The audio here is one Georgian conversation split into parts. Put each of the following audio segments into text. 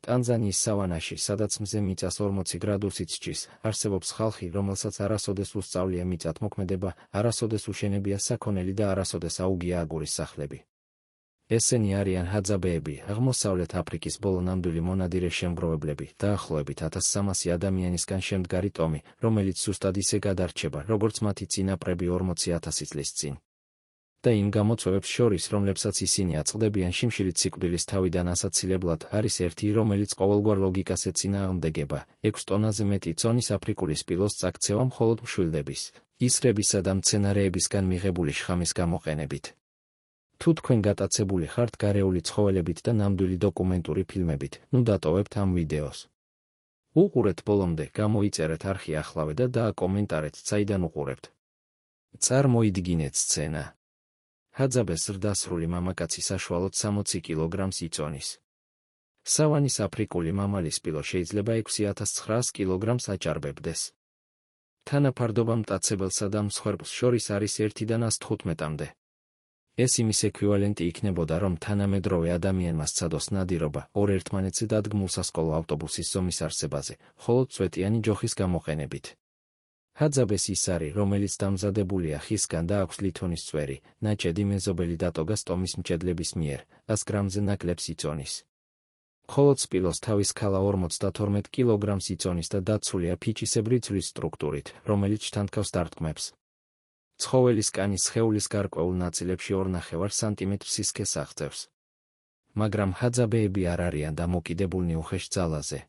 ტანზანიის სავანაში, სადაც მზე მიწას 40 გრადუსით სჭის, არსებობს ხალხი, რომელსაც არასოდეს უსწავლია მიწათმოქმედება, არასოდეს უშენებია საქონელი და არასოდეს აუგია აგურის სახლები. ესენი არიან ჰაძაბეები, აღმოსავლეთ აფრიკის ბოლო ნამდვილი მონადირე შემგროვებლები, დაახლოებით 1300 ადამიანისგან შემდგარი ტომი, რომელიც ზუსტად ისე გადარჩება, როგორც მათი წინაპრები 40,000 წლის წინ. და იმ გამოწვევებს შორის, რომლებსაც ისინი აწყდებიან შიმშილით სიკვდილის თავიდან ასაცილებლად, არის ერთი, რომელიც ყოველგვარ ლოგიკას ეწინააღმდეგება, 6 ტონაზე მეტი წონის აფრიკული სპილოს წაქცევა მხოლოდ მშვილდების, ისრებისა და მცენარეებისგან მიღებული შხამის გამოყენებით. თუ თქვენ გატაცებული ხართ გარეული ცხოველებით და ნამდვილი დოკუმენტური ფილმებით, ნუ დატოვებთ ამ ვიდეოს. უყურეთ ბოლომდე, გამოიწერეთ არხი ახლავე და დააკომენტარეთ, საიდან უყურებთ. წარმოიდგინეთ სცენა. ჰაძაბეს ზრდასრული მამაკაცი საშუალოდ 60 კილოგრამს იწონის. სავანის აფრიკული მამალი სპილო შეიძლება 6900 კილოგრამს აჭარბებდეს. თანაფარდობა მტაცებელსა და მსხვერპლს შორის არის 1-დან 115-მდე. ეს იმის ექვივალენტი იქნებოდა, რომ თანამედროვე ადამიანმა სცადოს ნადირობა 2 ერთმანეთზე დადგმულ სასკოლო ავტობუსის ზომის არსებაზე, მხოლოდ წვეტიანი ჯოხის გამოყენებით. ჰაძაბეს ის არის, რომელიც დამზადებულია ხისგან და აქვს ლითონის წვერი, ნაჭედი მეზობელი დატოგას ტომის მჭედლების მიერ, 100 გრამზე ნაკლებს იწონის. მხოლოდ სპილოს თავის ქალა 52 კილოგრამს იწონის და დაცულია ფიჭისებრი ძვლის სტრუქტურით, რომელიც შთანთქავს დარტყმებს. ცხოველის კანის სხეულის გარკვეულ ნაწილებში 2,5 სანტიმეტრ სისქეს აღწევს. მაგრამ ჰაძაბეები არ არიან დამოკიდებულნი უხეშ ძალაზე.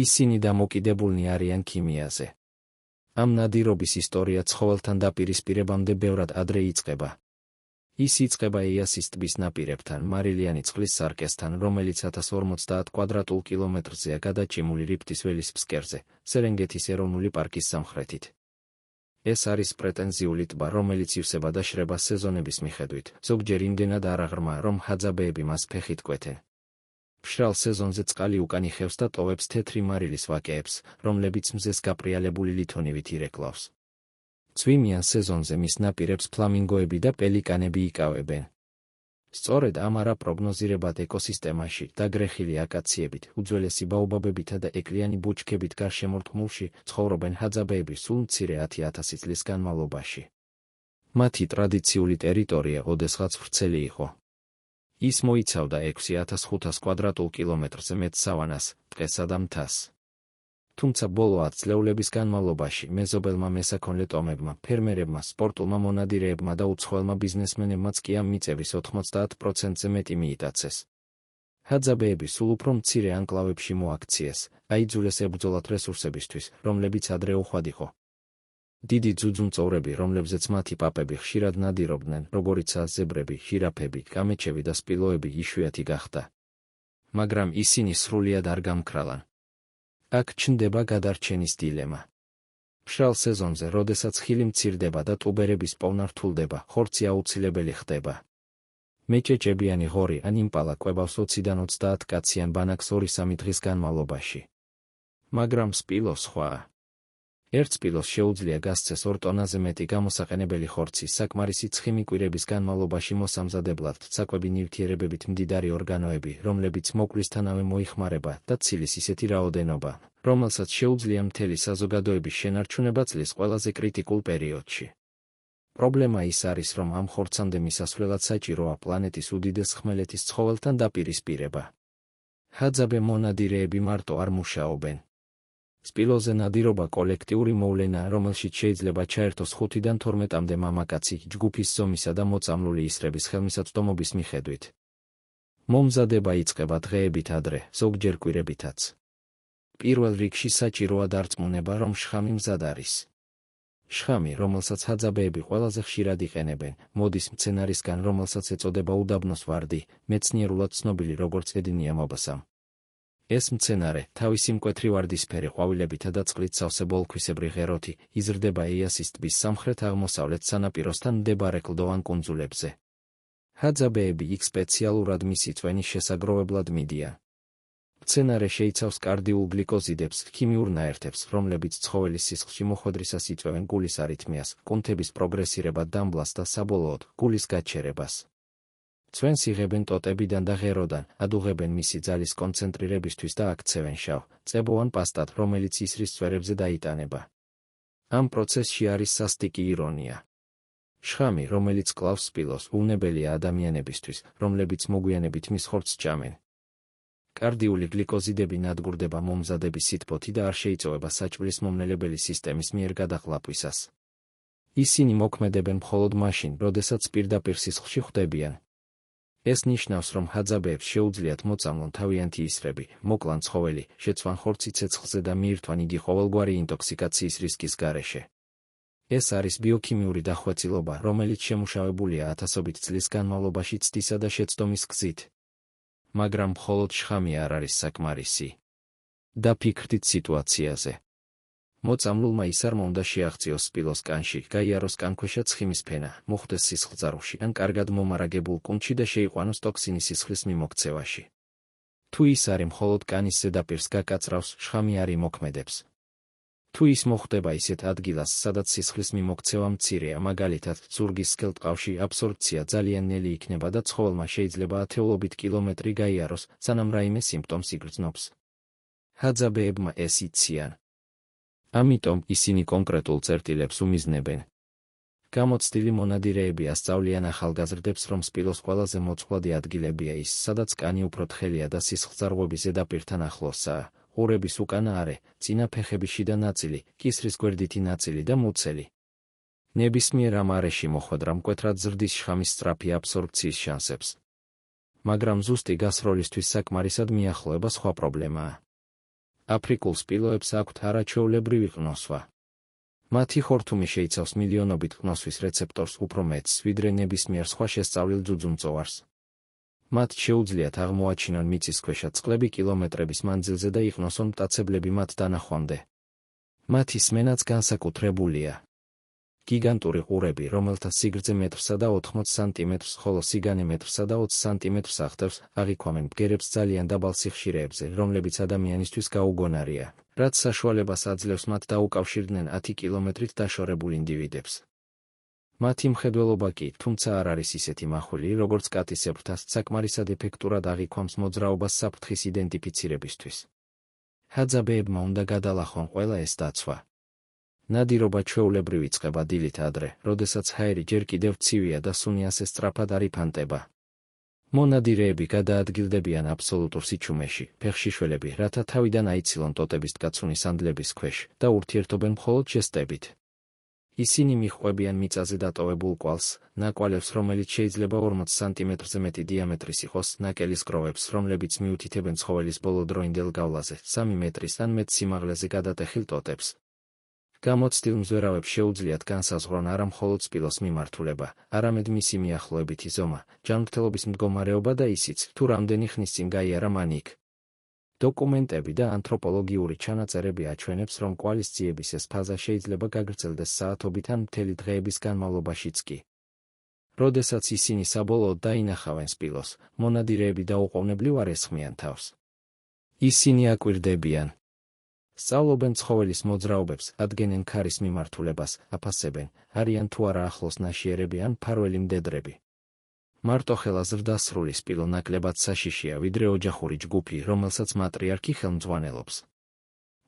ისინი დამოკიდებულნი არიან ქიმიაზე. ამ ნადირობის ისტორია ცხოველთან დაპირისპირებამდე ბევრად ადრე იწყება. ის იწყება ეიასის ტბის ნაპირებთან, მარილიანი წყლის სარკესთან, რომელიც 1050 კვადრატულ კილომეტრზეა გადაჭიმული რიფტის ველის ფსკერზე, სერენგეთის ეროვნული პარკის სამხრეთით. ეს არის პრეტენზიული ტბა, რომელიც ივსება და შრება სეზონების მიხედვით, ზოგჯერ იმდენად არაღრმა, რომ ჰაძაბეები მას ფეხით კვეთენ. მშრალ სეზონზე წყალი უკან იხევს და ტოვებს თეთრი მარილის ვაკეებს, რომლებიც მზეს გაპრიალებული ლითონივით ირეკლავს. წვიმიან სეზონზე მის ნაპირებს ფლამინგოები და პელიკანები იკავებენ. სწორედ ამ არაპროგნოზირებად ეკოსისტემაში, დაგრეხილი აკაციებით, უძველესი ბაობაბებითა და ეკლიანი ბუჩქებით გარშემორტყმულში, ცხოვრობენ ჰაძაბეები სულ მცირე 10,000 წლის განმავლობაში. მათი ტრადიციული ტერიტორია ოდესღაც ვრცელი იყო. ის მოიცავდა 6500 კვადრატულ კილომეტრზე მეტ სავანას, ტყესა და მთას. თუმცა ბოლო 10 წლეულების განმავლობაში მეზობელმა მესაქონლე ტომებმა, ფერმერებმა, სპორტულმა მონადირეებმა და უცხოელმა ბიზნესმენებმაც კი ამ მიწების 90%-ზე მეტი მიიტაცეს. ჰაძაბეები სულ უფრო მცირე ანკლავებში მოაქციეს, აიძულეს ებრძოლათ რესურსებისთვის, რომლებიც ადრე უხვად იყო. დიდი ძუძუმწოვრები, რომლებზეც მათი პაპები ხშირად ნადირობდნენ, როგორიცაა ზებრები, ჟირაფები, კამეჩები და სპილოები, იშვიათი გახდა. მაგრამ ისინი სრულიად არ გამქრალან. აქ ჩნდება გადარჩენის დილემა. მშრალ სეზონზე, როდესაც ხილი მცირდება და ტუბერების პოვნა რთულდება, ხორცი აუცილებელი ხდება. მეჭეჭებიანი ღორი ან იმპალა კვებავს 20-დან 30 კაციან ბანაკს 2-3 დღის განმავლობაში. მაგრამ სპილო სხვაა. ერთ სპილოს შეუძლია გასცეს 2 ტონაზე მეტი გამოსაყენებელი ხორცი საკმარისი ცხიმი კვირების განმავლობაში მოსამზადებლად, საკვები ნივთიერებებით მდიდარი ორგანოები, რომლებიც მოკლისთანავე მოიხმარება და ცილის ისეთი რაოდენობა, რომელსაც შეუძლია მთელი საზოგადოების შენარჩუნება წლის ყველაზე კრიტიკულ პერიოდში. პრობლემა ის არის, რომ ამ ხორცამდე მისასვლელად საჭიროა პლანეტის უდიდეს ხმელეთის ცხოველთან დაპირისპირება. ჰაძაბე მონადირეები მარტო არ მუშაობენ. სპილოზე ნადირობა კოლექტიური მოვლენაა, რომელშიც შეიძლება ჩაერთოს 5-დან 12-მდე მამაკაცი, ჯგუფის ზომისა და მოწამლული ისრების ხელმისაწვდომობის მიხედვით. მომზადება იწყება დღეებით ადრე, ზოგჯერ კვირებითაც. პირველ რიგში საჭიროა დარწმუნება, რომ შხამი მზად არის. შხამი, რომელსაც ჰაძაბეები ყველაზე ხშირად იყენებენ, მოდის მცენარისგან, რომელსაც ეწოდება უდაბნოს ვარდი, მეცნიერულად ცნობილი როგორც ედინია მობასამ. ეს მცენარე, თავისი მკვეთრი ვარდისფერი ყვავილებითა და წყლით სავსე ბოლქვისებრი ღეროთი, იზრდება ეიასის ტბის სამხრეთ-აღმოსავლეთ სანაპიროსთან მდებარე კლდოვან კუნძულებზე. ჰაძაბეები იქ სპეციალურად მისი წვენის შესაგროვებლად მიდიან. მცენარე შეიცავს კარდიულ გლიკოზიდებს, ქიმიურ ნაერთებს, რომლებიც ცხოველის სისხლში მოხვედრისას იწვევენ გულის არითმიას, კუნთების პროგრესირებად დამბლას და საბოლოოდ, გულის გაჩერებას. Წვენს იღებენ ტოტებიდან და ღეროდან, ადუღებენ მისი ძალის კონცენტრირებისთვის და აქცევენ შავ, წებოვან პასტად, რომელიც ისრის წვერებზე დაიტანება. ამ პროცესში არის სასტიკი ირონია. შხამი, რომელიც კლავს სპილოს, უვნებელია ადამიანებისთვის, რომლებიც მოგვიანებით მის ხორცს ჭამენ. კარდიული გლიკოზიდები ნადგურდება მომზადების სითბოთი და არ შეიწოვება საჭმლის მომნელებელი სისტემის მიერ გადაღლაპვისას. ისინი მოქმედებენ მხოლოდ მაშინ, როდესაც პირდაპირ სისხლში ხვდებიან. ეს ნიშნავს, რომ ჰაძაბეებს შეუძლიათ მოწამლონ თავიანთი ისრები, მოკლან ცხოველი, შეცვან ხორცი ცეცხლზე და მიირთვან იგი ყოველგვარი ინტოქსიკაციის რისკის გარეშე. ეს არის ბიოქიმიური დახვეწილობა, რომელიც შემუშავებულია ათასობით წლის განმავლობაში ცდისა და შეცდომის გზით. მაგრამ მხოლოდ შხამი არ არის საკმარისი. დაფიქრდით სიტუაციაზე. მოწამლულმა ის არ უნდა შეაღწიოს სპილოს კანში, გაიაროს კანქვეშა ცხიმის ფენა, მოხვდეს სისხლძარღვში ან კარგად მომარაგებულ კუნთში და შეიყვანოს ტოქსინი სისხლის მიმოქცევაში. თუ ის არის მხოლოდ კანის ზედაპირს გაკაწრავს, შხამი არ იმოქმედებს. თუ ის მოხვდება ისეთ ადგილას, სადაც სისხლის მიმოქცევა მცირეა, მაგალითად, ზურგის სქელტყავში, აბსორბცია ძალიან ნელი იქნება და ცხოველმა შეიძლება ათეულობით კილომეტრი გაიაროს, სანამ რაიმე სიმპტომს იგრძნობს. ჰაძაბეებმა ეს იციან. ამიტომ ისინი კონკრეტულ წერტილებს უმიზნებენ. გამოცდილი მონადირეები ასწავლიან ახალგაზრდებს, რომ სპილოს ყველაზე მოწყვლადი ადგილებია ის, სადაც კანი უფრო თხელია და სისხლძარღვების ზედაპირთან ახლოსაა, ყურების უკანა არე, წინა ფეხების შიდა ნაწილი, კისრის გვერდითი ნაწილი და მუცელი. ნებისმიერ ამ არეში მოხვედრა მკვეთრად ზრდის შხამის სწრაფი აბსორბციის შანსებს. მაგრამ ზუსტი გასროლისთვის საკმარისად მიახლოება სხვა პრობლემაა. აფრიკულ სპილოებს აქვთ არაჩვეულებრივი ყნოსვა. მათი ხორთუმი შეიცავს მილიონობით ყნოსვის რეცეპტორს უფრო მეტს, ვიდრე ნებისმიერ სხვა შესწავლილ ძუძუმწოვარს. მათ შეუძლიათ აღმოაჩინონ მიწისქვეშა წყლები კილომეტრების მანძილზე და იყნოსონ მტაცებლები მათ დანახვამდე. მათი სმენაც განსაკუთრებულია. გიგანტური ყურები, რომელთა სიგრძე მეტრსა და 80 სანტიმეტრს, ხოლო სიგანე მეტრსა და 20 სანტიმეტრს აღწევს, აღიქვამენ ბგერებს ძალიან დაბალ სიხშირეებზე, რომლებიც ადამიანისთვის გაუგონარია, რაც საშუალებას აძლევს მათ დაუკავშირდნენ 10 კილომეტრით დაშორებულ ინდივიდებს. მათი მხედველობა კი, თუმცა არ არის ისეთი მახვილი, როგორც კატისებრთას, საკმარისად ეფექტურად აღიქვამს მოძრაობას საფრთხის იდენტიფიცირებისთვის. ჰაძაბეებმა უნდა გადალახონ ყველა ეს დაცვა. ნადირობა ჩვეულებრივ იწყება დილით ადრე, როდესაც ჰაერი ჯერ კიდევ ცივია და სუნი ასე სწრაფად არ იფანტება. მონადირეები გადაადგილდებიან აბსოლუტურ სიჩუმეში, ფეხშიშველები, რათა თავიდან აიცილონ ტოტების დგაცუნი სანდლების ქვეშ და ურთიერთობენ მხოლოდ ჟესტებით. ისინი მიჰყვებიან მიწაზე დატოვებულ კვალს, ნაკვალევს, რომელიც შეიძლება 40 სანტიმეტრზე მეტი დიამეტრის იყოს, ნაკელის კროვებს, რომლებიც მიუთითებენ ცხოველის ბოლოდროინდელ გავლაზე, 3 მეტრის ან მეტ სიმაღლეზე გადატეხილ ტოტებს. გამოცდილ მზვერავებს შეუძლიათ განსაზღვრონ არა მხოლოდ სპილოს მიმართულება, არამედ მისი მიახლოებითი ზომა, ჯანმრთელობის მდგომარეობა და ისიც, თუ რამდენი ხნის წინ გაიარა მან იქ. დოკუმენტები და ანთროპოლოგიური ჩანაწერები აჩვენებს, რომ კვალის ძიების ეს ფაზა შეიძლება გაგრძელდეს საათობით ან მთელი დღეების განმავლობაშიც კი. როდესაც ისინი საბოლოოდ დაინახავენ სპილოს, მონადირეები დაუყოვნებლივ არ ესხმიან თავს. ისინი აკვირდებიან. სწავლობენ ცხოველის მოძრაობებს, ადგენენ ქარის მიმართულებას, აფასებენ, არიან თუ არა ახლოს ნაშიერები ან მფარველი მდედრები. მარტოხელა ზრდასრული სპილო ნაკლებად საშიშია, ვიდრე ოჯახური ჯგუფი, რომელსაც მატრიარქი ხელმძღვანელობს.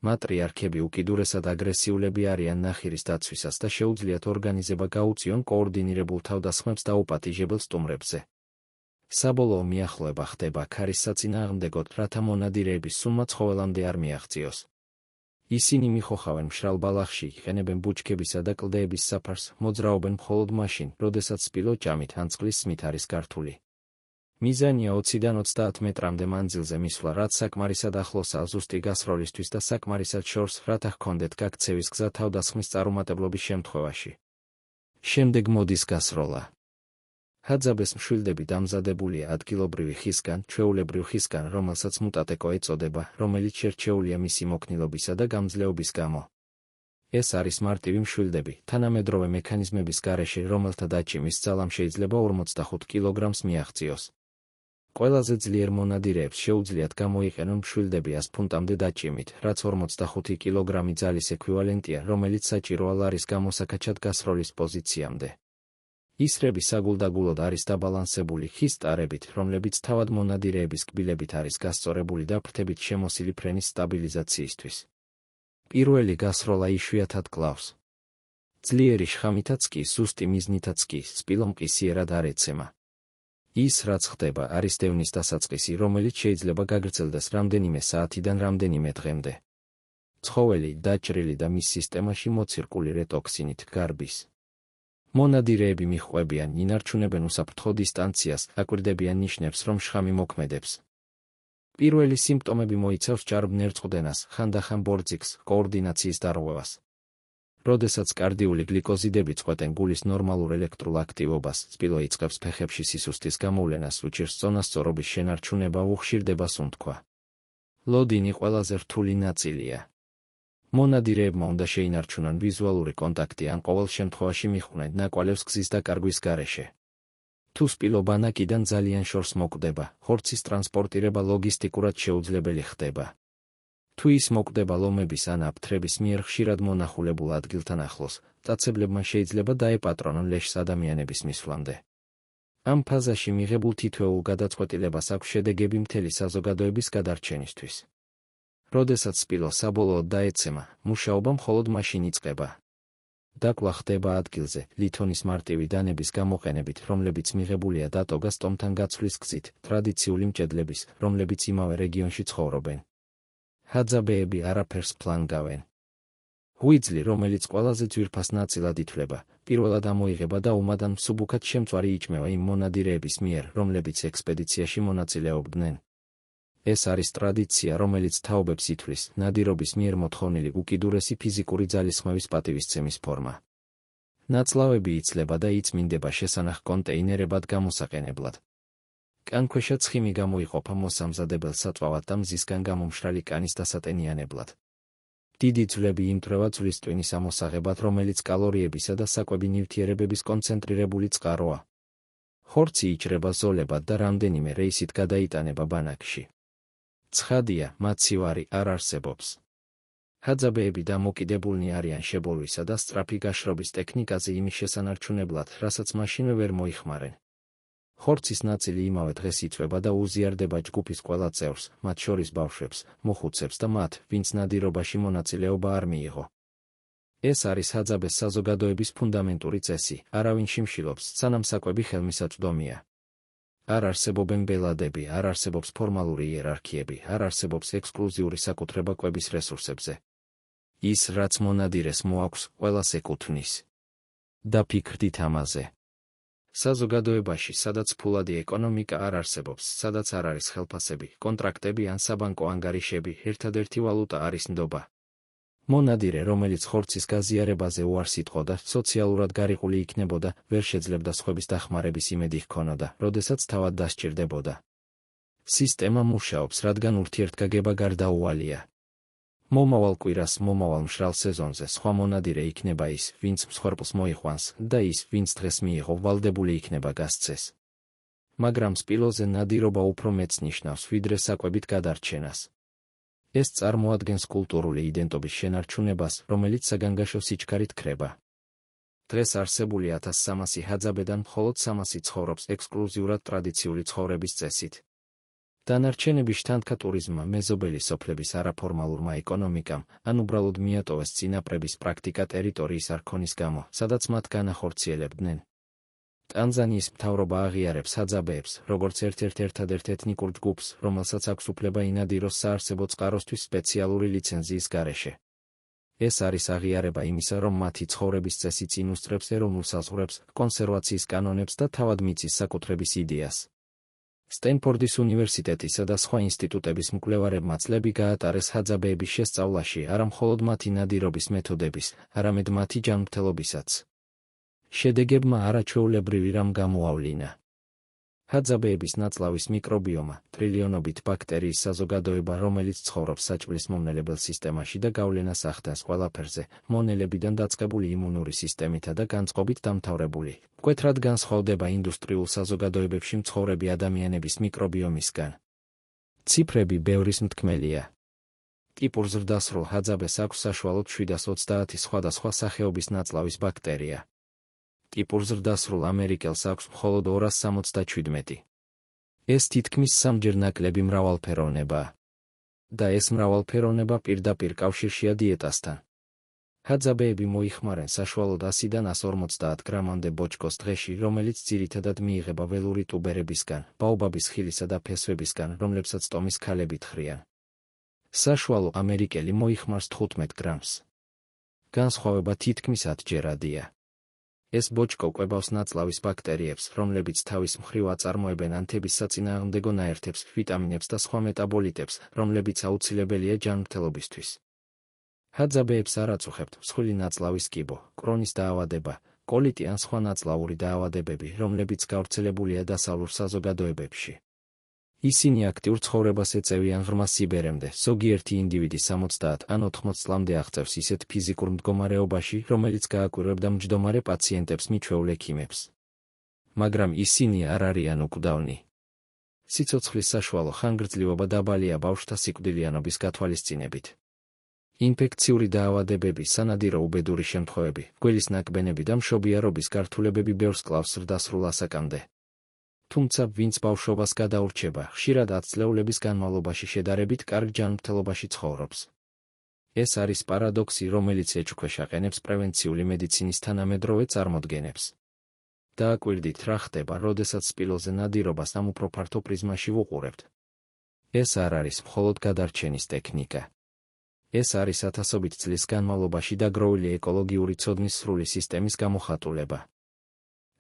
მატრიარქები უკიდურესად აგრესიულები არიან ნახირის დაცვისას და შეუძლიათ ორგანიზება გაუწიონ კოორდინირებულ თავდასხმებს დაუპატიჟებელ სტუმრებზე. საბოლოო მიახლოება ხდება ქარის საწინააღმდეგოდ, რათა მონადირეების სუნმა ცხოველამდე არ მიაღწიოს. ისინი მიხოხავენ მშრალ ბალახში, იყენებენ ბუჩქებისა და კლდეების საფარს, მოძრაობენ მხოლოდ მაშინ, როდესაც სპილო ჭამით ან წყლის სმით არის გართული. მიზანია 20-დან 30 მეტრამდე მანძილზე მისვლა, რაც საკმარისად ახლოსაა ზუსტი გასროლისთვის და საკმარისად შორს, რათა ჰქონდეთ გაქცევის გზა თავდასხმის წარუმატებლობის შემთხვევაში. შემდეგ მოდის გასროლა. ჰაძაბეს მშვილდები დამზადებულია ადგილობრივი ხისგან, ჩვეულებრივ ხისგან, რომელსაც მუტატეკო ეწოდება, რომელიც შერჩეულია მისი მოქნილობისა და გამძლეობის გამო. ეს არის მარტივი მშვილდები, თანამედროვე მექანიზმების გარეშე, რომელთა დაჭიმის ძალამ შეიძლება 45 კილოგრამს მიაღწიოს. ყველაზე ძლიერ მონადირეებს შეუძლიათ გამოიყენონ მშვილდები 100 ფუნტამდე დაჭიმით, რაც 45 კილოგრამი ძალის ექვივალენტია, რომელიც საჭიროა ლარის გამოსაკაჩად გასროლის პოზიციამდე. ისრები საგულდაგულოდ არის დაბალანსებული ხის ტარებით, რომლებიც თავად მონადირეების კბილებით არის გასწორებული და ფრთებით შემოსილი ფრენის სტაბილიზაციისთვის. პირველი გასროლა იშვიათად კლავს. ძლიერი შხამითაც კი, სუსტი მიზნითაც კი, სპილომყისიერად არ ეცემა. ის, რაც ხდება, არის დევნის დასაწყისი, რომელიც შეიძლება გაგრძელდეს რამდენიმე საათიდან რამდენიმე დღემდე. ცხოველი დაჭრილი და მის სისტემაში მოცირკული ტოქსინით გარბის. მონადირეები მიჰყვებიან, ინარჩუნებენ უსაფრთხო დისტანციას, აკვირდებიან ნიშნებს, რომ შხამი მოქმედებს. პირველი სიმპტომები მოიცავს ჭარბ ნერწყვდენას, ხანდახან ბორციქს, კოორდინაციის დარღვევას. როდესაც კარდიული გლიკოზიდები წყვეტენ გულის ნორმალურ ელექტრულ აქტივობას, სპილო იწყებს ფეხებში სისუსტის გამოვლენას, უჭირს წონასწორობის შენარჩუნება, უხშირდება სუნთქვა. ლოდინი ყველაზე რთული ნაწილია. მონადირეებმა უნდა შეინარჩუნონ ვიზუალური კონტაქტი ან ყოველ შემთხვევაში მიჰყვნენ ნაკვალევს გზის დაკარგვის გარეშე. თუ სპილო ბანაკიდან ძალიან შორს მოკვდება, ხორცის ტრანსპორტირება ლოგისტიკურად შეუძლებელი ხდება. თუ ის მოკვდება ლომების ან აფთრების მიერ ხშირად მონახულებულ ადგილთან ახლოს, მტაცებლებმა შეიძლება დაეპატრონონ ლეშს ადამიანების მისვლამდე. ამ ფაზაში მიღებულ თითოეულ გადაწყვეტილებას აქვს შედეგები მთელი საზოგადოების გადარჩენისთვის. როდესაც სპილო საბოლოოდ დაეცემა, მუშაობა მხოლოდ მაშინ იწყება. დაკლა ხდება ადგილზე, ლითონის მარტივი დანების გამოყენებით, რომლებიც მიღებულია დატოგას ტომთან გაცვლის გზით, ტრადიციული მჭედლების, რომლებიც იმავე რეგიონში ცხოვრობენ. ჰაძაბეები არაფერს ფლანგავენ. ღვიძლი, რომელიც ყველაზე ძვირფას ნაწილად ითვლება, პირველად ამოიღება და ომადან მსუბუქად შემწვარი იჭმევა იმ მონადირეების მიერ, რომლებიც ექსპედიციაში მონაწილეობდნენ. ეს არის ტრადიცია, რომელიც თაობებს ითვლის, ნადირობის მიერ მოთხოვნილი უკიდურესი ფიზიკური ძალისხმევის პატივისცემის ფორმა. ნაწლავები იცლება და იწმინდება შესანახ კონტეინერებად გამოსაყენებლად. კანქვეშა ცხიმი გამოიყოფა მოსამზადებელ საწვავად და მზისგან გამომშრალი კანის დასატენიანებლად. დიდი ძვლები იმტვრევა ძვლის ტვინის ამოსაღებად, რომელიც კალორიებისა და საკვები ნივთიერებების კონცენტრირებული წყაროა. ხორცი იჭრება ზოლებად და რამდენიმე რეისით გადაიტანება ბანაკში. ცხადია, მაცივარი არ არსებობს. ჰაძაბეები დამოკიდებულნი არიან შებოლვისა და სწრაფი გაშრობის ტექნიკაზე იმის შესანარჩუნებლად, რასაც მაშინვე ვერ მოიხმარენ. ხორცის ნაწილი იმავე დღეს იწვება და უზიარდება ჯგუფის ყველა წევრს, მათ შორის ბავშვებს, მოხუცებს და მათ, ვინც ნადირობაში მონაწილეობა არ მიიღო. ეს არის ჰაძაბეს საზოგადოების ფუნდამენტური წესი, არავინ შიმშილობს, სანამ საკვები ხელმისაწვდომია. არ არსებობენ ბელადები, არ არსებობს ფორმალური იერარქიები, არ არსებობს ექსკლუზიური საკუთრება კვების რესურსებზე. ის, რაც მონადირეს მოაქვს, ყველას ეკუთვნის. დაფიქრდით ამაზე. საზოგადოებაში, სადაც ფულადი ეკონომიკა არ არსებობს, სადაც არ არის ხელფასები, კონტრაქტები ან საბანკო ანგარიშები, ერთადერთი ვალუტა არის ნდობა. მონადირე, რომელიც ხორცის გაზიარებაზე უარს იტყოდა, სოციალურად გარიყული იქნებოდა, ვერ შეძლებდა სხვების დახმარების იმედი ჰქონოდა, როდესაც თავად დასჭირდებოდა. სისტემა მუშაობს, რადგან ურთიერთგაგება გარდაუვალია. მომავალ კვირას, მომავალ მშრალ სეზონზე სხვა მონადირე იქნება ის, ვინც მსხვერპლს მოიყვანს, და ის, ვინც დღეს მიიღო, ვალდებული იქნება გასცეს. მაგრამ სპილოზე ნადირობა უფრო მეც ნიშნავს, ვიდრე საკვებით გადარჩენას. ეს წარმოადგენს კულტურული იდენტობის შენარჩუნებას, რომელიც საგანგაშო სიჩქარით ქრება. დღეს არსებული 1300 ჰაძაბედან მხოლოდ 300 ცხოვრობს ექსკლუზიურად ტრადიციული ცხოვრების წესით. დანარჩენები შთანთქა ტურიზმმა, მეზობელი სოფლების არაფორმალურმა ეკონომიკამ, ან უბრალოდ მიატოვეს წინაპრების პრაქტიკა ტერიტორიის არქონის გამო, სადაც მათ განახორციელებდნენ. ტანზანიის მთავრობა აღიარებს ჰაძაბეებს, როგორც ერთ-ერთ ეთნიკურ ჯგუფს, რომელსაც აქვს უფლება ინადიროს საარსებო წყაროსთვის სპეციალური ლიცენზიის გარეშე. ეს არის აღიარება იმისა, რომ მათი ცხოვრების წესი წინ უსწრებს ეროვნულ საზღვრებს, კონსერვაციის კანონებს და თავად მიწის საკუთრების იდეას. სტენფორდის უნივერსიტეტისა და სხვა ინსტიტუტების მკვლევარებმა წლები გაატარეს ჰაძაბეების შესწავლაში, არა მხოლოდ მათი ნადირობის მეთოდების, არამედ მათი ჯანმრთელობისაც. შედეგებმა არაჩვეულებრივი რამ გამოავლინა. ჰაძაბეების ნაწლავის მიკრობიომა, ტრილიონობით ბაქტერიის საზოგადოება, რომელიც ცხოვრობს საჭმლის მომნელებელ სისტემაში და გავლენას ახდენს ყველაფერზე, მონელებიდან დაწყებული იმუნური სისტემითა და განწყობით დამთავრებული, მკვეთრად განსხვავდება ინდუსტრიულ საზოგადოებებში მცხოვრები ადამიანების მიკრობიომისგან. ციფრები ბევრის მთქმელია. ტიპურ ზრდასრულ ჰაძაბეს აქვს საშუალოდ 730 სხვადასხვა სახეობის ნაწლავის ბაქტერია. ტიპურ ზრდასრულ ამერიკელს აქვს მხოლოდ 277. ეს თითქმის 3-ჯერ ნაკლები მრავალფეროვნებაა. და ეს მრავალფეროვნება პირდაპირ კავშირშია დიეტასთან. ჰაძაბეები მოიხმარენ საშუალოდ 100-დან 150 გრამამდე ბოჭკოს დღეში, რომელიც ძირითადად მიიღება ველური ტუბერებისგან, ბაობაბის ხილისა და ფესვებისგან, რომლებსაც ტომის ქალებით ხრიან. საშუალო ამერიკელი მოიხმარს 15 გრამს. განსხვავება თითქმის 10-ჯერადია. ეს ბოჭკო კვებავს ნაწლავის ბაქტერიებს, რომლებიც თავის მხრივ აწარმოებენ ანთების საწინააღმდეგო ნაერთებს, ვიტამინებს და სხვა მეტაბოლიტებს, რომლებიც აუცილებელია ჯანმრთელობისთვის. ჰაძაბეებს არ აწუხებთ მსხვილი ნაწლავის კიბო, კრონის დაავადება, კოლიტი ან სხვა ნაწლავური დაავადებები, რომლებიც გავრცელებულია დასავლურ საზოგადოებებში. ისინი აქტიურ ცხოვრებას ეწევიან ღრმა სიბერემდე, ზოგიერთი ინდივიდი 60 ან 80 წლამდე აღწევს ისეთ ფიზიკურ მდგომარეობაში, რომელიც გააკვირვებდა მჯდომარე პაციენტებს მიჩვეულ ექიმებს. მაგრამ ისინი არ არიან უკვდავნი. სიცოცხლის საშუალო ხანგრძლივობა დაბალია ბავშვთა სიკვდილიანობის გათვალისწინებით. ინფექციური დაავადებები, სანადირო უბედური შემთხვევები, გველის ნაკბენები და მშობიარობის გართულებები ბევრს კლავს ზრდასრულ ასაკამდე. თუმცა ვინც ბავშვობას გადაურჩება, ხშირად 10 წლეულების განმავლობაში შედარებით კარგ ჯანმრთელობაში ცხოვრობს. ეს არის პარადოქსი, რომელიც ეჭვქვეშ აყენებს პრევენციული მედიცინის თანამედროვე წარმოდგენებს. დააკვირდით, რა ხდება, როდესაც სპილოზე ნადირობას ამ უფრო ფართო პრიზმაში ვუყურებთ. ეს არ არის მხოლოდ გადარჩენის ტექნიკა. ეს არის ათასობით წლის განმავლობაში დაგროვილი ეკოლოგიური ცოდნის სრული სისტემის გამოხატულება.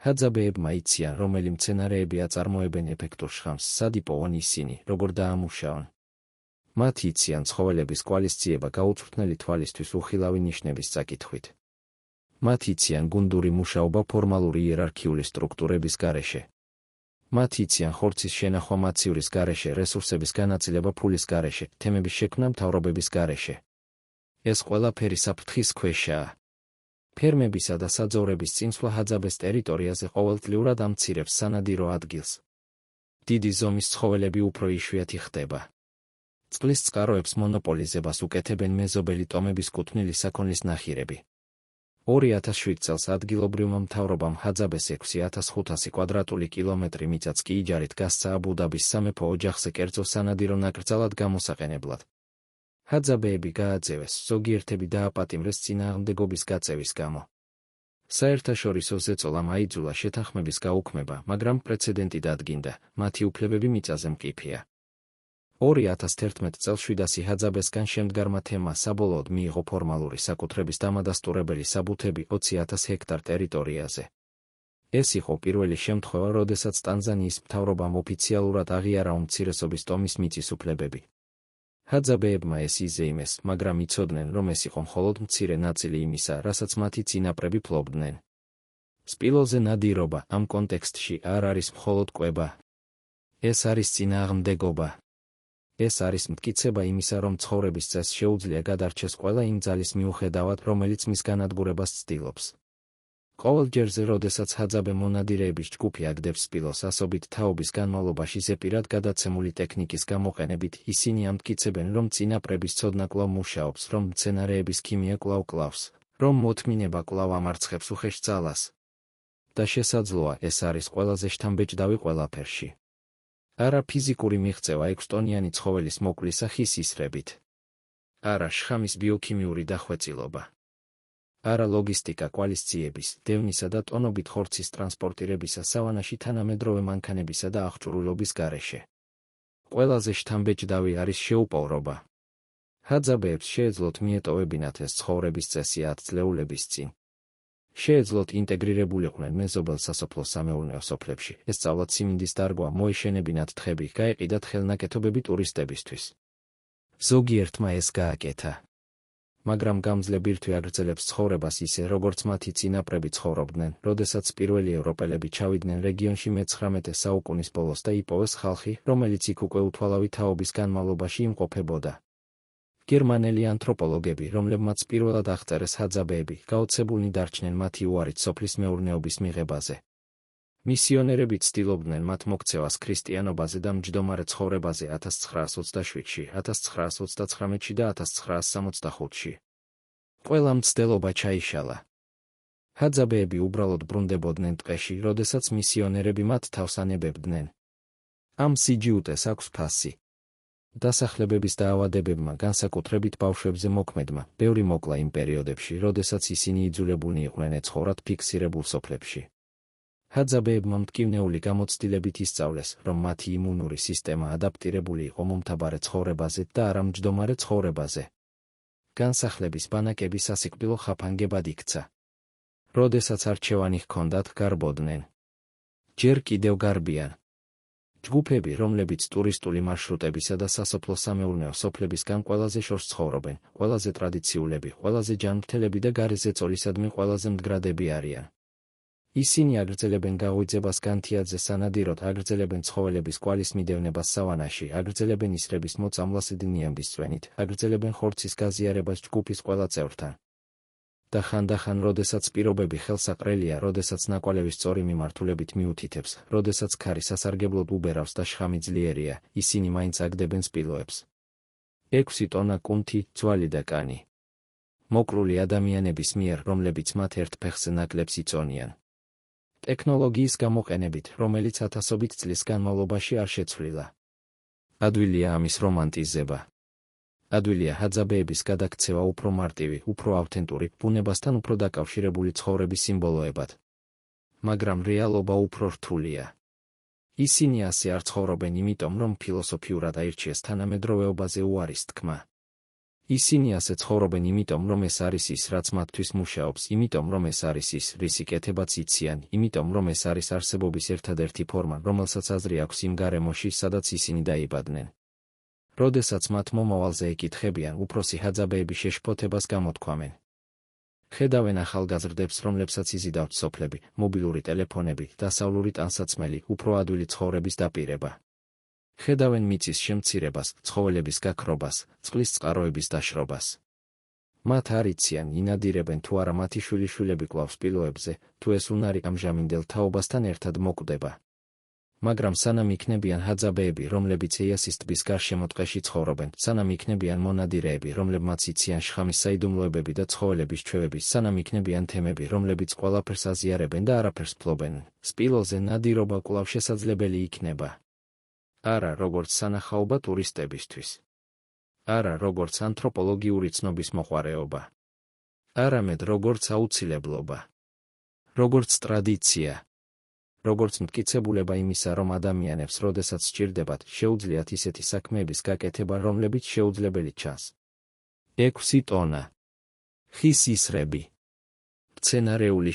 ჰაძაბეებმა იციან, რომელი მცენარეები აწარმოებენ ეფექტურ შხამს, სად იპოვონ ისინი, როგორ დაამუშავონ. მათ იციან ცხოველების კვალისწიება გაუწვრთნელი თვალისთვის უხილავი ნიშნების წაკითხვით. მათ იციან გუნდური მუშაობა ფორმალური იერარქიული სტრუქტურების გარეშე. მათ იციან ხორცის შენახვა მაცივრის გარეშე, რესურსების განაწილება ფულის გარეშე, თემების შექმნა მთავრობების გარეშე. ეს ყველაფერი საფრთხის ქვეშაა. ფერმებისა და საძოვრების წინსვლა ჰაძაბეს ტერიტორიაზე ყოველწლიურად ამცირებს სანადირო ადგილს. დიდი ზომის ცხოველები უფრო იშვიათი ხდება. წყლის წყაროებს მონოპოლიზებას უკეთებენ მეზობელი ტომების კუთვნილი საქონლის ნახირები. 2007 წელს ადგილობრივმა მთავრობამ ჰაძაბეს 6500 კვადრატული კილომეტრი მიწაც კი იჯარით გასცა აბუ-დაბის სამეფო ოჯახზე კერძო სანადირო ნაკრძალად გამოსაყენებლად. ჰაძაბეები გააძევეს, ზოგიერთები დააპატიმრეს წინააღმდეგობის გაწევის გამო. საერთაშორისო ზეწოლამ აიძულა შეთანხმების გაუქმება, მაგრამ პრეცედენტი დადგინდა, მათი უფლებები მიწაზე მყიფეა. 2011 წელს 700 ჰაძაბესგან შემდგარმა თემმა საბოლოოდ მიიღო ფორმალური საკუთრების დამადასტურებელი საბუთები 20,000 ჰექტარ ტერიტორიაზე. ეს იყო პირველი შემთხვევა, როდესაც ტანზანიის მთავრობამ ოფიციალურად აღიარა უმცირესობის ტომის მიწის უფლებები. ჰაძაბეებმა ეს იზეიმეს, მაგრამ იცოდნენ, რომ ეს იყო მხოლოდ მცირე ნაწილი იმისა, რასაც მათი წინაპრები ფლობდნენ. სპილოზე ნადირობა ამ კონტექსტში არ არის მხოლოდ კვება. ეს არის წინააღმდეგობა. ეს არის მტკიცება იმისა, რომ ცხოვრების წესს შეუძლია გადარჩეს ყველა იმ ძალის მიუხედავად, რომელიც მის განადგურებას ცდილობს. ყოველ ჯერზე, როდესაც ჰაძაბე მონადირეების ჯგუფი აგდებს სპილოს ასობით თაობის განმავლობაში ზეპირად გადაცემული ტექნიკის გამოყენებით, ისინი ამტკიცებენ, რომ წინაპრების ცოდნა კვლავ მუშაობს, რომ მცენარეების ქიმია კვლავ კლავს, რომ მოთმინება კვლავ ამარცხებს უხეშ ძალას. და შესაძლოა ეს არის ყველაზე შთამბეჭდავი ყველაფერში. არა ფიზიკური მიღწევა 6 ტონიანი ცხოველის მოკვლის ახის ისრებით. არა შხამის ბიოქიმიური დახვეწილობა. არა ლოგისტიკა კვალისწიების, დევნისა და ტონობით ხორცის ტრანსპორტირებისა სავანაში თანამედროვე მანქანებისა და აღჭურვილობის გარეშე. ყველაზე შთამბეჭდავი არის შეუპოვრობა. ჰაძაბეებს შეეძლოთ მიეტოვებინათ ეს ცხოვრების წესი 10 წლეულების წინ. შეეძლოთ ინტეგრირებულიყვნენ მეზობელ სასოფლო-სამეურნეო სოფლებში, ესწავლათ სიმინდის დარგვა, მოეშენებინათ თხები, გაეყიდათ ხელნაკეთობები ტურისტებისთვის. ზოგიერთმა ეს გააკეთა. მაგრამ გამძლე ბირთვი აგრძელებს ცხოვრებას ისე, როგორც მათი წინაპრები ცხოვრობდნენ, როდესაც პირველი ევროპელები ჩავიდნენ რეგიონში მე-19 საუკუნის ბოლოს და იპოვეს ხალხი, რომელიც იქ უკვე უთვალავი თაობის განმავლობაში იმყოფებოდა. გერმანელი ანთროპოლოგები, რომლებმაც პირველად აღწერეს ჰაძაბეები, გაოცებულნი დარჩნენ მათი უარით სოფლის მეურნეობის მიღებაზე. მისიონერები ცდილობდნენ მათ მოქცევას ქრისტიანობაზე და მჯდომარე ცხოვრებაზე 1927-ში, 1939-ში და 1965-ში. ყველა მცდელობა ჩაიშალა. ჰაძაბეები უბრალოდ ბრუნდებოდნენ ტყეში, როდესაც მისიონერები მათ თავს ანებებდნენ. ამ სიჯიუტეს აქვს ფასი. დასახლებების დაავადებებმა, განსაკუთრებით ბავშვებზე მოქმედმა, ბევრი მოკლა იმ პერიოდებში, როდესაც ისინი იძულებულნი იყვნენ ეცხოვრათ ფიქსირებულ სოფლებში. ჰაძაბეებმა მტკივნეული გამოცდილებით ისწავლეს, რომ მათი იმუნური სისტემა ადაპტირებული იყო მომთაბარე ცხოვრებაზე და არა მჯდომარე ცხოვრებაზე. განსახლების ბანაკები სასიკვდილო ხაფანგებად იქცა. როდესაც არჩევანი ჰქონდათ, გარბოდნენ. ჯერ კიდევ გარბიან. ჯგუფები, რომლებიც ტურისტული მარშრუტებისა და სასოფლო-სამეურნეო სოფლებისგან ყველაზე შორს ცხოვრობენ, ყველაზე ტრადიციულები, ყველაზე ჯანმრთელები და გარეზე წოლისადმი ყველაზე მდგრადები არიან. ისინი აგრძელებენ გაღვიძებას განთიადზე სანადიროდ, აგრძელებენ ცხოველების კვალის მიდევნებას სავანაში, აგრძელებენ ისრების მოწამლას ედნიემდის წვენით, აგრძელებენ ხორცის გაზიარებას ჯგუფის ყველა წევრთან. და ხანდახან, როდესაც პირობები ხელსაყრელია, როდესაც ნაკვალევის სწორი მიმართულებით მიუთითებს, როდესაც ქარი სასარგებლოდ უბერავს და შხამი ძლიერია, ისინი მაინც აგდებენ სპილოებს. 6 ტონა კუნთი, ძვალი და კანი. მოკრული ადამიანების მიერ, რომლებიც მათ ერთ ფეხზე ნაკლებს იწონიან. ტექნოლოგიის გამოყენებით, რომელიც ათასობით წლის განმავლობაში არ შეცვლილა. ადვილია ამის რომანტიზება. ადვილია ჰაძაბეების გადაქცევა უფრო მარტივი, უფრო ავთენტური, ბუნებასთან უფრო დაკავშირებული ცხოვრების სიმბოლოებად. მაგრამ რეალობა უფრო რთულია. ისინი ასე არ ცხოვრობენ იმიტომ, რომ ფილოსოფიურად აირჩიეს თანამედროვეობაზე უარის თქმა. ისინი ასე ცხოვრობენ იმიტომ, რომ ეს არის ის, რაც მათთვის მუშაობს, იმიტომ, რომ ეს არის ის, რისი კეთებაც იციან, იმიტომ, რომ ეს არის არსებობის ერთადერთი ფორმა, რომელსაც აზრი აქვს იმ გარემოში, სადაც ისინი დაიბადნენ. როდესაც მათ მომავალზე ეკითხებიან, უფროსი ჰაძაბეები შეშფოთებას გამოთქვამენ. ხედავენ ახალგაზრდებს, რომლებსაც იზიდავთ სოფლები, მობილური ტელეფონები, დასავლური ტანსაცმელი, უფრო ადვილი ცხოვრების დაპირება. ხედავენ მიწის შემცირებას, ცხოველების გაქრობას, წყლის წყაროების დაშრობას. მათ არ იციან, ინადირებენ თუ არა მათი შვილიშვილები კვლავ სპილოებზე, თუ ეს უნარი ამჟამინდელ თაობასთან ერთად მოკვდება. მაგრამ სანამ იქნებიან ჰაძაბეები, რომლებიც ეიასის ტბის გარშემო ტყეში ცხოვრობენ, სანამ იქნებიან მონადირეები, რომლებმაც იციან შხამის საიდუმლოებები და ცხოველების ჩვევები, სანამ იქნებიან თემები, რომლებიც ყველაფერს აზიარებენ და არაფერს ფლობენ, სპილოზე ნადირობა კვლავ შესაძლებელი იქნება. არა როგორც სანახაობა ტურისტებისთვის. არა როგორც ანთროპოლოგიური ცნობის მოყვარეობა. არამედ როგორც აუცილებლობა. როგორც ტრადიცია. როგორც მტკიცებულება იმისა, რომ ადამიანებს, როდესაც სჭირდებათ, შეუძლიათ ისეთი საქმეების გაკეთება, რომლებიც შეუძლებელი ჩანს. 6 ტონა ხის ისრები. მცენარეული